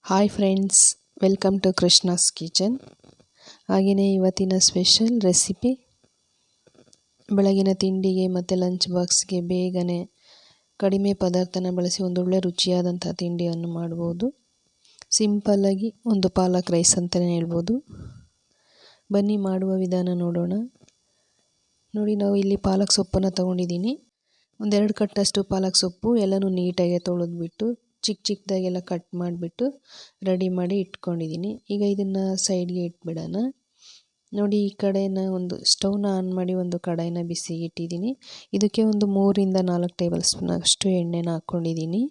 Hi friends, welcome to Krishna's kitchen. ಹಾಗೆಯೇ ಇವತ್ತಿನ special recipe, ಬೆಳಗಿನ ತಿಂಡಿಗೆ ಮತ್ತು ಲಂಚ್ ಬಾಕ್ಸ್ಗೆ ಬೇಗನೆ ಕಡಿಮೆ ಪದಾರ್ಥನ ಬಳಸಿ ಒಂದೊಳ್ಳೆ ರುಚಿಯಾದಂಥ ತಿಂಡಿಯನ್ನು ಮಾಡ್ಬೋದು. ಸಿಂಪಲ್ಲಾಗಿ ಒಂದು ಪಾಲಕ್ ರೈಸ್ ಅಂತಲೇ ಹೇಳ್ಬೋದು. ಬನ್ನಿ ಮಾಡುವ ವಿಧಾನ ನೋಡೋಣ. ನೋಡಿ, ನಾವು ಇಲ್ಲಿ ಪಾಲಕ್ ಸೊಪ್ಪನ್ನು ತೊಗೊಂಡಿದ್ದೀನಿ. ಒಂದೆರಡು ಕಟ್ಟಷ್ಟು ಪಾಲಕ್ ಸೊಪ್ಪು ಎಲ್ಲನೂ ನೀಟಾಗಿ ತೊಳೆದ್ಬಿಟ್ಟು ಚಿಕ್ಕದಾಗೆಲ್ಲ ಕಟ್ ಮಾಡಿಬಿಟ್ಟು ರೆಡಿ ಮಾಡಿ ಇಟ್ಕೊಂಡಿದ್ದೀನಿ. ಈಗ ಇದನ್ನು ಸೈಡ್ಗೆ ಇಟ್ಬಿಡೋಣ. ನೋಡಿ, ಈ ಕಡೆನ ಒಂದು ಸ್ಟವ್ನ ಆನ್ ಮಾಡಿ ಒಂದು ಕಡಾಯಿನ ಬಿಸಿಗೆ ಇಟ್ಟಿದ್ದೀನಿ. ಇದಕ್ಕೆ ಒಂದು 3-4 ಟೇಬಲ್ ಸ್ಪೂನ್ ಅಷ್ಟು ಎಣ್ಣೆನ ಹಾಕ್ಕೊಂಡಿದ್ದೀನಿ.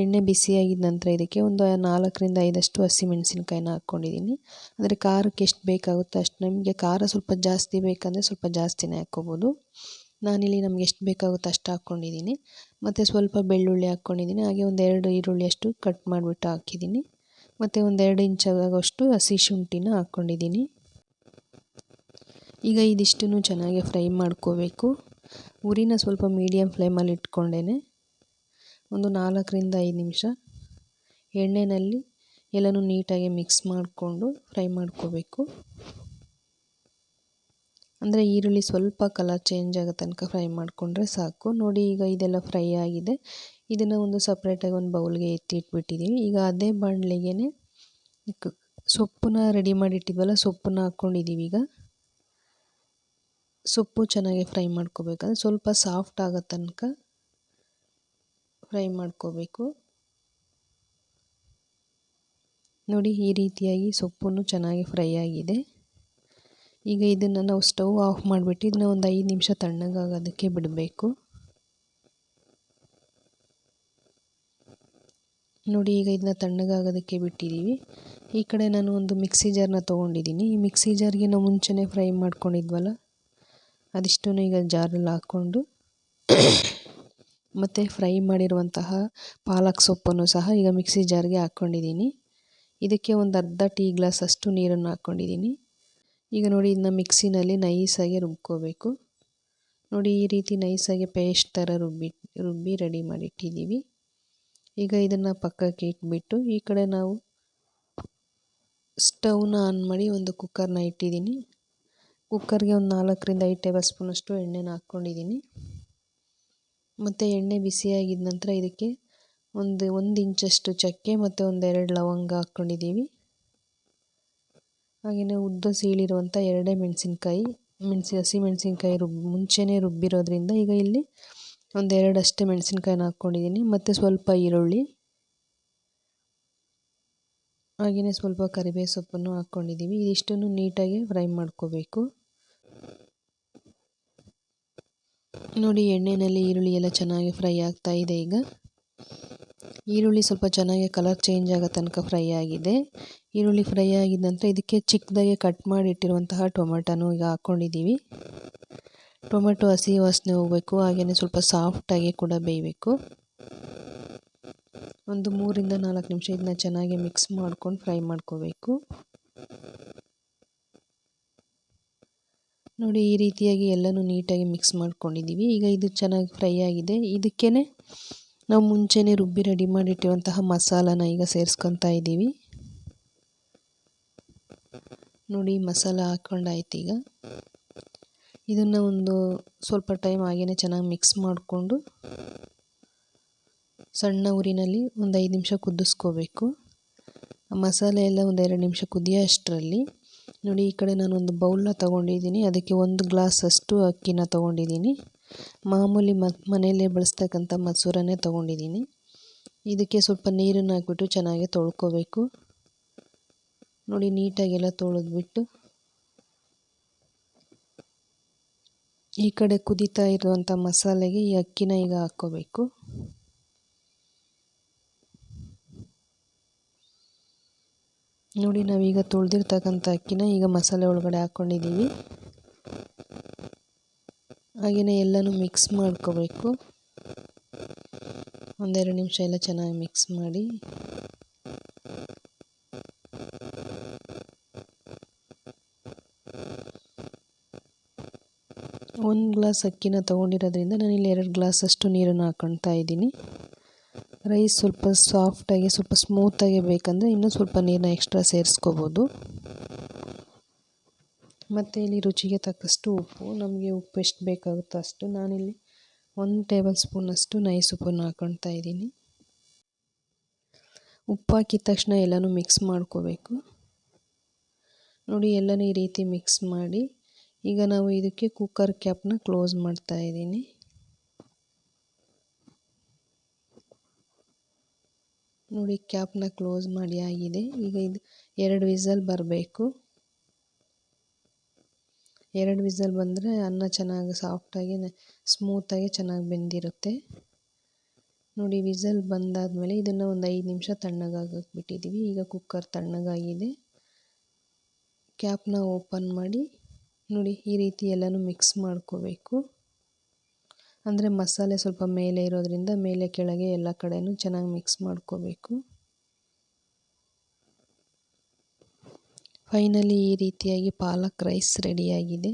ಎಣ್ಣೆ ಬಿಸಿಯಾಗಿದ್ದ ನಂತರ ಇದಕ್ಕೆ ಒಂದು 4-5 ಹಸಿಮೆಣಸಿನ್ಕಾಯಿನ ಹಾಕ್ಕೊಂಡಿದ್ದೀನಿ. ಅಂದರೆ ಖಾರಕ್ಕೆ ಎಷ್ಟು ಬೇಕಾಗುತ್ತೋ ಅಷ್ಟು. ನಮಗೆ ಖಾರ ಸ್ವಲ್ಪ ಜಾಸ್ತಿ ಬೇಕಂದರೆ ಸ್ವಲ್ಪ ಜಾಸ್ತಿನೇ ಹಾಕ್ಕೋಬೋದು. ನಾನಿಲ್ಲಿ ನಮಗೆ ಎಷ್ಟು ಬೇಕಾಗುತ್ತೋ ಅಷ್ಟು ಹಾಕ್ಕೊಂಡಿದ್ದೀನಿ. ಮತ್ತು ಸ್ವಲ್ಪ ಬೆಳ್ಳುಳ್ಳಿ ಹಾಕ್ಕೊಂಡಿದ್ದೀನಿ. ಹಾಗೆ ಒಂದು 2 ಈರುಳ್ಳಿ ಅಷ್ಟು ಕಟ್ ಮಾಡಿಬಿಟ್ಟು ಹಾಕಿದ್ದೀನಿ. ಮತ್ತು ಒಂದು 2 ಇಂಚ್ ಆಗೋಷ್ಟು ಹಸಿ ಶುಂಠಿನ ಹಾಕ್ಕೊಂಡಿದ್ದೀನಿ. ಈಗ ಇದಿಷ್ಟನ್ನು ಚೆನ್ನಾಗಿ ಫ್ರೈ ಮಾಡ್ಕೋಬೇಕು. ಉರಿನ ಸ್ವಲ್ಪ ಮೀಡಿಯಮ್ ಫ್ಲೇಮಲ್ಲಿ ಇಟ್ಕೊಂಡೇ ಒಂದು 4-5 ನಿಮಿಷ ಎಣ್ಣೆಯಲ್ಲಿ ಎಲ್ಲನೂ ನೀಟಾಗಿ ಮಿಕ್ಸ್ ಮಾಡಿಕೊಂಡು ಫ್ರೈ ಮಾಡ್ಕೋಬೇಕು. ಅಂದರೆ ಈರುಳ್ಳಿ ಸ್ವಲ್ಪ ಕಲರ್ ಚೇಂಜ್ ಆಗೋ ತನಕ ಫ್ರೈ ಮಾಡಿಕೊಂಡ್ರೆ ಸಾಕು. ನೋಡಿ, ಈಗ ಇದೆಲ್ಲ ಫ್ರೈ ಆಗಿದೆ. ಇದನ್ನು ಒಂದು ಸಪ್ರೇಟಾಗಿ ಒಂದು ಬೌಲ್ಗೆ ಎತ್ತಿಟ್ಬಿಟ್ಟಿದ್ದೀವಿ. ಈಗ ಅದೇ ಬಾಣಲೆಗೆ ಸೊಪ್ಪನ್ನ ರೆಡಿ ಮಾಡಿಟ್ಟಿದ್ವಲ್ಲ, ಸೊಪ್ಪನ್ನ ಹಾಕ್ಕೊಂಡಿದ್ದೀವಿ. ಈಗ ಸೊಪ್ಪು ಚೆನ್ನಾಗಿ ಫ್ರೈ ಮಾಡ್ಕೋಬೇಕಂದ್ರೆ ಸ್ವಲ್ಪ ಸಾಫ್ಟ್ ಆಗೋ ತನಕ ಫ್ರೈ ಮಾಡ್ಕೋಬೇಕು. ನೋಡಿ, ಈ ರೀತಿಯಾಗಿ ಸೊಪ್ಪನ್ನು ಚೆನ್ನಾಗಿ ಫ್ರೈ ಆಗಿದೆ. ಈಗ ಇದನ್ನು ನಾವು ಸ್ಟವ್ ಆಫ್ ಮಾಡಿಬಿಟ್ಟು ಇದನ್ನ ಒಂದು 5 ನಿಮಿಷ ತಣ್ಣಗಾಗೋದಕ್ಕೆ ಬಿಡಬೇಕು. ನೋಡಿ, ಈಗ ಇದನ್ನ ತಣ್ಣಗಾಗೋದಕ್ಕೆ ಬಿಟ್ಟಿದ್ದೀವಿ. ಈ ಕಡೆ ನಾನು ಒಂದು ಮಿಕ್ಸಿ ಜಾರ್ನ ತೊಗೊಂಡಿದ್ದೀನಿ. ಈ ಮಿಕ್ಸಿ ಜಾರ್ಗೆ ನಾವು ಮುಂಚೆನೇ ಫ್ರೈ ಮಾಡ್ಕೊಂಡಿದ್ವಲ್ಲ, ಅದಿಷ್ಟನ್ನು ಈಗ ಜಾರಲ್ಲಿ ಹಾಕ್ಕೊಂಡು ಮತ್ತು ಫ್ರೈ ಮಾಡಿರುವಂತಹ ಪಾಲಕ್ ಸೊಪ್ಪನ್ನು ಸಹ ಈಗ ಮಿಕ್ಸಿ ಜಾರ್ಗೆ ಹಾಕ್ಕೊಂಡಿದ್ದೀನಿ. ಇದಕ್ಕೆ ಒಂದು ಅರ್ಧ ಟೀ ಗ್ಲಾಸ್ ಅಷ್ಟು ನೀರನ್ನು ಹಾಕ್ಕೊಂಡಿದ್ದೀನಿ. ಈಗ ನೋಡಿ, ಇದನ್ನ ಮಿಕ್ಸಿನಲ್ಲಿ ನೈಸಾಗಿ ರುಬ್ಕೋಬೇಕು. ನೋಡಿ, ಈ ರೀತಿ ನೈಸಾಗಿ ಪೇಸ್ಟ್ ಥರ ರುಬ್ಬಿ ರೆಡಿ ಮಾಡಿಟ್ಟಿದ್ದೀವಿ. ಈಗ ಇದನ್ನು ಪಕ್ಕಕ್ಕೆ ಇಟ್ಬಿಟ್ಟು ಈ ಕಡೆ ನಾವು ಸ್ಟವ್ನ ಆನ್ ಮಾಡಿ ಒಂದು ಕುಕ್ಕರ್ನ ಇಟ್ಟಿದ್ದೀನಿ. ಕುಕ್ಕರ್ಗೆ ಒಂದು 4-5 ಟೇಬಲ್ ಸ್ಪೂನ್ ಅಷ್ಟು ಎಣ್ಣೆನ ಹಾಕ್ಕೊಂಡಿದ್ದೀನಿ. ಮತ್ತು ಎಣ್ಣೆ ಬಿಸಿಯಾಗಿದ್ದ ನಂತರ ಇದಕ್ಕೆ ಒಂದು ಇಂಚಷ್ಟು ಚಕ್ಕೆ ಮತ್ತು 2 ಲವಂಗ ಹಾಕ್ಕೊಂಡಿದ್ದೀವಿ. ಹಾಗೆಯೇ ಉದ್ದ ಸೀಳಿರುವಂಥ 2 ಮೆಣಸಿನ್ಕಾಯಿ, ಹಸಿಮೆಣಸಿನ್ಕಾಯಿ ಮುಂಚೆನೇ ರುಬ್ಬಿರೋದ್ರಿಂದ ಈಗ ಇಲ್ಲಿ ಒಂದು 2 ಅಷ್ಟೇ ಮೆಣಸಿನ್ಕಾಯಿನ ಹಾಕ್ಕೊಂಡಿದ್ದೀನಿ. ಮತ್ತು ಸ್ವಲ್ಪ ಈರುಳ್ಳಿ, ಹಾಗೆಯೇ ಸ್ವಲ್ಪ ಕರಿಬೇವು ಸೊಪ್ಪನ್ನು ಹಾಕ್ಕೊಂಡಿದ್ದೀವಿ. ಇದಿಷ್ಟನ್ನು ನೀಟಾಗಿ ಫ್ರೈ ಮಾಡ್ಕೋಬೇಕು. ನೋಡಿ, ಎಣ್ಣೆಯಲ್ಲಿ ಈರುಳ್ಳಿ ಎಲ್ಲ ಚೆನ್ನಾಗಿ ಫ್ರೈ ಆಗ್ತಾ ಇದೆ. ಈಗ ಈರುಳ್ಳಿ ಸ್ವಲ್ಪ ಚೆನ್ನಾಗಿ ಕಲರ್ ಚೇಂಜ್ ಆಗೋ ತನಕ ಫ್ರೈ ಆಗಿದೆ. ಈರುಳ್ಳಿ ಫ್ರೈ ಆಗಿದ ನಂತರ ಇದಕ್ಕೆ ಚಿಕ್ಕದಾಗಿ ಕಟ್ ಮಾಡಿ ಇಟ್ಟಿರುವಂತಹ ಟೊಮೆಟೊನೂ ಈಗ ಹಾಕ್ಕೊಂಡಿದ್ದೀವಿ. ಟೊಮೆಟೊ ಹಸಿ ವಾಸನೆ ಹೋಗಬೇಕು. ಹಾಗೆಯೇ ಸ್ವಲ್ಪ ಸಾಫ್ಟಾಗಿ ಕೂಡ ಬೇಯಬೇಕು. ಒಂದು 3-4 ನಿಮಿಷ ಇದನ್ನ ಚೆನ್ನಾಗಿ ಮಿಕ್ಸ್ ಮಾಡ್ಕೊಂಡು ಫ್ರೈ ಮಾಡ್ಕೋಬೇಕು. ನೋಡಿ, ಈ ರೀತಿಯಾಗಿ ಎಲ್ಲನೂ ನೀಟಾಗಿ ಮಿಕ್ಸ್ ಮಾಡ್ಕೊಂಡಿದ್ದೀವಿ. ಈಗ ಇದು ಚೆನ್ನಾಗಿ ಫ್ರೈ ಆಗಿದೆ. ಇದಕ್ಕೇ ನಾವು ಮುಂಚೆನೇ ರುಬ್ಬಿ ರೆಡಿ ಮಾಡಿಟ್ಟಿರುವಂತಹ ಮಸಾಲಾನ ಈಗ ಸೇರಿಸ್ಕೊತಾ ಇದ್ದೀವಿ. ನೋಡಿ, ಮಸಾಲ ಹಾಕ್ಕೊಂಡಾಯ್ತು. ಈಗ ಇದನ್ನು ಒಂದು ಸ್ವಲ್ಪ ಟೈಮ್ ಹಾಗೇ ಚೆನ್ನಾಗಿ ಮಿಕ್ಸ್ ಮಾಡಿಕೊಂಡು ಸಣ್ಣ ಉರಿನಲ್ಲಿ ಒಂದು 5 ನಿಮಿಷ ಕುದಿಸ್ಕೋಬೇಕು. ಮಸಾಲೆ ಎಲ್ಲ ಒಂದು 2 ನಿಮಿಷ ಕುದಿಯೋ ಅಷ್ಟರಲ್ಲಿ ನೋಡಿ, ಈ ಕಡೆ ನಾನು ಒಂದು ಬೌಲ್ನ ತೊಗೊಂಡಿದ್ದೀನಿ. ಅದಕ್ಕೆ 1 ಗ್ಲಾಸ್ ಅಷ್ಟು ಅಕ್ಕಿನ ತೊಗೊಂಡಿದ್ದೀನಿ. ಮಾಮೂಲಿ ಮನೆಯಲ್ಲೇ ಬಳಸ್ತಕ್ಕಂಥ ಮಸೂರನೇ ತೊಗೊಂಡಿದ್ದೀನಿ. ಇದಕ್ಕೆ ಸ್ವಲ್ಪ ನೀರನ್ನು ಹಾಕ್ಬಿಟ್ಟು ಚೆನ್ನಾಗಿ ತೊಳ್ಕೊಬೇಕು. ನೋಡಿ, ನೀಟಾಗೆಲ್ಲ ತೊಳೆದ್ಬಿಟ್ಟು ಈ ಕಡೆ ಕುದೀತಾ ಇರುವಂಥ ಮಸಾಲೆಗೆ ಈ ಅಕ್ಕಿನ ಈಗ ಹಾಕ್ಕೋಬೇಕು. ನೋಡಿ, ನಾವೀಗ ತೊಳೆದಿರ್ತಕ್ಕಂಥ ಅಕ್ಕಿನ ಈಗ ಮಸಾಲೆ ಒಳಗಡೆ ಹಾಕ್ಕೊಂಡಿದ್ದೀವಿ. ಹಾಗೆಯೇ ಎಲ್ಲನೂ ಮಿಕ್ಸ್ ಮಾಡ್ಕೋಬೇಕು. 1-2 ನಿಮಿಷ ಎಲ್ಲ ಚೆನ್ನಾಗಿ ಮಿಕ್ಸ್ ಮಾಡಿ ಒಂದು ಗ್ಲಾಸ್ ಅಕ್ಕಿನ ತೊಗೊಂಡಿರೋದ್ರಿಂದ ನಾನಿಲ್ಲಿ 2 ಗ್ಲಾಸ್ ಅಷ್ಟು ನೀರನ್ನು ಹಾಕ್ಕೊಳ್ತಾ ಇದ್ದೀನಿ. ರೈಸ್ ಸ್ವಲ್ಪ ಸಾಫ್ಟಾಗಿ ಸ್ವಲ್ಪ ಸ್ಮೂತಾಗಿ ಬೇಕಂದರೆ ಇನ್ನೂ ಸ್ವಲ್ಪ ನೀರನ್ನ ಎಕ್ಸ್ಟ್ರಾ ಸೇರಿಸ್ಕೋಬೋದು. ಮತ್ತು ಇಲ್ಲಿ ರುಚಿಗೆ ತಕ್ಕಷ್ಟು ಉಪ್ಪು, ನಮಗೆ ಉಪ್ಪು ಎಷ್ಟು ಬೇಕಾಗುತ್ತೋ ಅಷ್ಟು. ನಾನಿಲ್ಲಿ 1 ಟೇಬಲ್ ಸ್ಪೂನಷ್ಟು ನೈಸ್ ಉಪ್ಪನ್ನು ಹಾಕ್ಕೊಳ್ತಾ ಇದ್ದೀನಿ. ಉಪ್ಪು ಹಾಕಿದ ತಕ್ಷಣ ಎಲ್ಲನೂ ಮಿಕ್ಸ್ ಮಾಡ್ಕೋಬೇಕು. ನೋಡಿ, ಎಲ್ಲನೂ ಈ ರೀತಿ ಮಿಕ್ಸ್ ಮಾಡಿ ಈಗ ನಾವು ಇದಕ್ಕೆ ಕುಕ್ಕರ್ ಕ್ಯಾಪ್ನ ಕ್ಲೋಸ್ ಮಾಡ್ತಾ ಇದ್ದೀನಿ. ನೋಡಿ, ಕ್ಯಾಪ್ನ ಕ್ಲೋಸ್ ಮಾಡಿ ಆಗಿದೆ. ಈಗ ಇದು 2 ವಿಸಲ್ ಬರಬೇಕು. 2 ವಿಸಲ್ ಬಂದರೆ ಅನ್ನ ಚೆನ್ನಾಗಿ ಸಾಫ್ಟಾಗಿ ಸ್ಮೂತಾಗಿ ಚೆನ್ನಾಗಿ ಬೆಂದಿರುತ್ತೆ. ನೋಡಿ, ವಿಸಲ್ ಬಂದಾದಮೇಲೆ ಇದನ್ನು ಒಂದು 5 ನಿಮಿಷ ತಣ್ಣಗಾಗಕ್ಕೆ ಬಿಟ್ಟಿದ್ದೀವಿ. ಈಗ ಕುಕ್ಕರ್ ತಣ್ಣಗಾಗಿದೆ. ಕ್ಯಾಪ್ನ ಓಪನ್ ಮಾಡಿ ನೋಡಿ, ಈ ರೀತಿ ಎಲ್ಲನೂ ಮಿಕ್ಸ್ ಮಾಡ್ಕೋಬೇಕು. ಅಂದರೆ ಮಸಾಲೆ ಸ್ವಲ್ಪ ಮೇಲೆ ಇರೋದ್ರಿಂದ ಮೇಲೆ ಕೆಳಗೆ ಎಲ್ಲ ಕಡೆನೂ ಚೆನ್ನಾಗಿ ಮಿಕ್ಸ್ ಮಾಡ್ಕೋಬೇಕು. ಫೈನಲಿ ಈ ರೀತಿಯಾಗಿ ಪಾಲಕ್ ರೈಸ್ ರೆಡಿಯಾಗಿದೆ.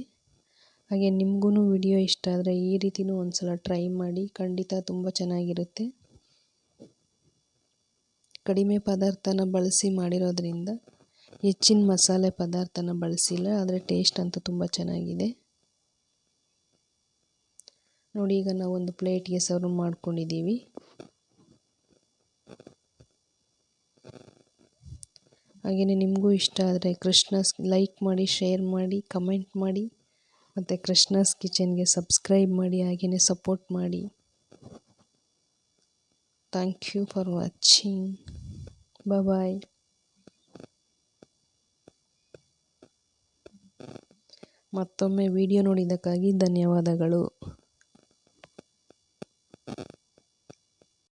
ಹಾಗೆ ನಿಮಗೂ ವಿಡಿಯೋ ಇಷ್ಟ ಆದರೆ ಈ ರೀತಿಯೂ ಒಂದು ಸಲ ಟ್ರೈ ಮಾಡಿ, ಖಂಡಿತ ತುಂಬ ಚೆನ್ನಾಗಿರುತ್ತೆ. ಕಡಿಮೆ ಪದಾರ್ಥನ ಬಳಸಿ ಮಾಡಿರೋದ್ರಿಂದ ಹೆಚ್ಚಿನ ಮಸಾಲೆ ಪದಾರ್ಥನ ಬಳಸಿಲ್ಲ, ಆದರೆ ಟೇಸ್ಟ್ ಅಂತೂ ತುಂಬ ಚೆನ್ನಾಗಿದೆ. ನೋಡಿ, ಈಗ ನಾವು ಒಂದು ಪ್ಲೇಟ್ಗೆ ಸರ್ವ್ ಮಾಡ್ಕೊಂಡಿದ್ದೀವಿ. ಹಾಗೆಯೇ ನಿಮಗೂ ಇಷ್ಟ ಆದರೆ ಲೈಕ್ ಮಾಡಿ, ಶೇರ್ ಮಾಡಿ, ಕಮೆಂಟ್ ಮಾಡಿ ಮತ್ತು ಕೃಷ್ಣಾಸ್ ಕಿಚನ್ಗೆ ಸಬ್ಸ್ಕ್ರೈಬ್ ಮಾಡಿ, ಹಾಗೆಯೇ ಸಪೋರ್ಟ್ ಮಾಡಿ. Thank you for watching. Bye. ಮತ್ತೊಮ್ಮೆ ವಿಡಿಯೋ ನೋಡಿದ್ದಕ್ಕಾಗಿ ಧನ್ಯವಾದಗಳು.